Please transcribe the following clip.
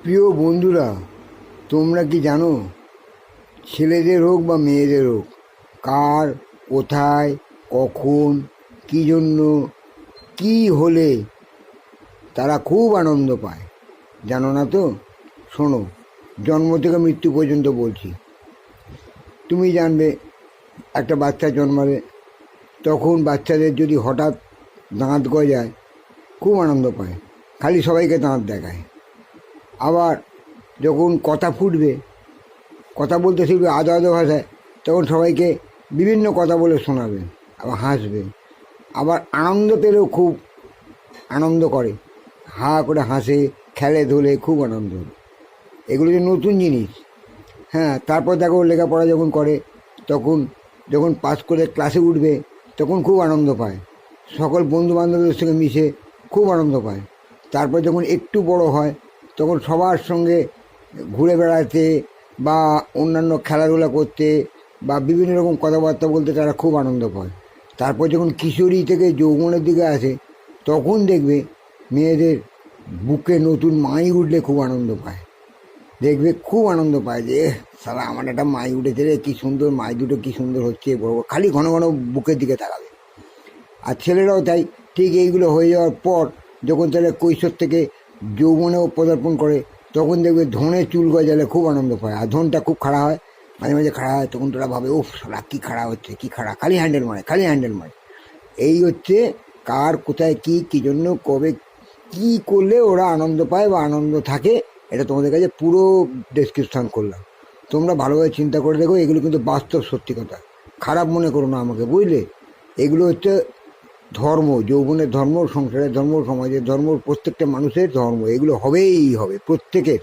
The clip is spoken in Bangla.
প্রিয় বন্ধুরা, তোমরা কি জানো ছেলেদের হোক বা মেয়েদের হোক কার, কোথায়, কখন, কী জন্য, কী হলে তারা খুব আনন্দ পায়? জানো না তো? শোনো, জন্ম থেকে মৃত্যু পর্যন্ত বলছি। তুমি জানবে, একটা বাচ্চা জন্মালে তখন বাচ্চাদের যদি হঠাৎ দাঁত গজায় খুব আনন্দ পায়, খালি সবাইকে দাঁত দেখায়। আবার যখন কথা ফুটবে, কথা বলতে শিখবে আদো আদো ভাষায়, তখন সবাইকে বিভিন্ন কথা বলে শোনাবে, আবার হাসবে। আবার আনন্দ পেলেও খুব আনন্দ করে, হা করে হাসে, খেলে ধুলে, খুব আনন্দ। এগুলো যে নতুন জিনিস। হ্যাঁ, তারপর দেখো লেখাপড়া যখন করে, তখন যখন পাস করে ক্লাসে উঠবে তখন খুব আনন্দ পায়, সকল বন্ধু বান্ধবদের সঙ্গে মিশে খুব আনন্দ পায়। তারপর যখন একটু বড় হয় তখন সবার সঙ্গে ঘুরে বেড়াতে বা অন্যান্য খেলাধুলা করতে বা বিভিন্ন রকম কথাবার্তা বলতে তারা খুব আনন্দ পায়। তারপর যখন কিশোরী থেকে যৌবনের দিকে আসে তখন দেখবে মেয়েদের বুকে নতুন মাই উঠলে খুব আনন্দ পায়। দেখবে খুব আনন্দ পায় যে সারা আমার একটা মাই উঠেছে রে, কী সুন্দর মাই দুটো, কী সুন্দর হচ্ছে, বড় খালি ঘন ঘন বুকের দিকে তাকাবে। আর ছেলেরাও তাই, ঠিক এইগুলো হয়ে যাওয়ার পর যখন তারা কৈশোর থেকে যৌবনেও পদার্পণ করে তখন দেখবে ধনে চুল গজালে খুব আনন্দ পায়। আর ধনটা খুব খাড়া হয়, মাঝে মাঝে খাড়া হয়, তখন তোরা ভাবে উফ সারা কী খাড়া হচ্ছে, কী খাড়া, খালি হ্যান্ডেল মারে, খালি হ্যান্ডেল মারে। এই হচ্ছে কার, কোথায়, কী জন্য, কবে, কী করলে ওরা আনন্দ পায় বা আনন্দ থাকে। এটা তোমাদের কাছে পুরো ডেসক্রিপশান করলাম, তোমরা ভালোভাবে চিন্তা করে দেখো। এগুলো কিন্তু বাস্তব সত্যি কথা, খারাপ মনে করো না আমাকে, বুঝলে? এগুলো হচ্ছে ধর্ম, যৌবনের ধর্ম, সংসারের ধর্ম, সমাজের ধর্ম, প্রত্যেকটা মানুষের ধর্ম। এগুলো হবেই হবে প্রত্যেকের।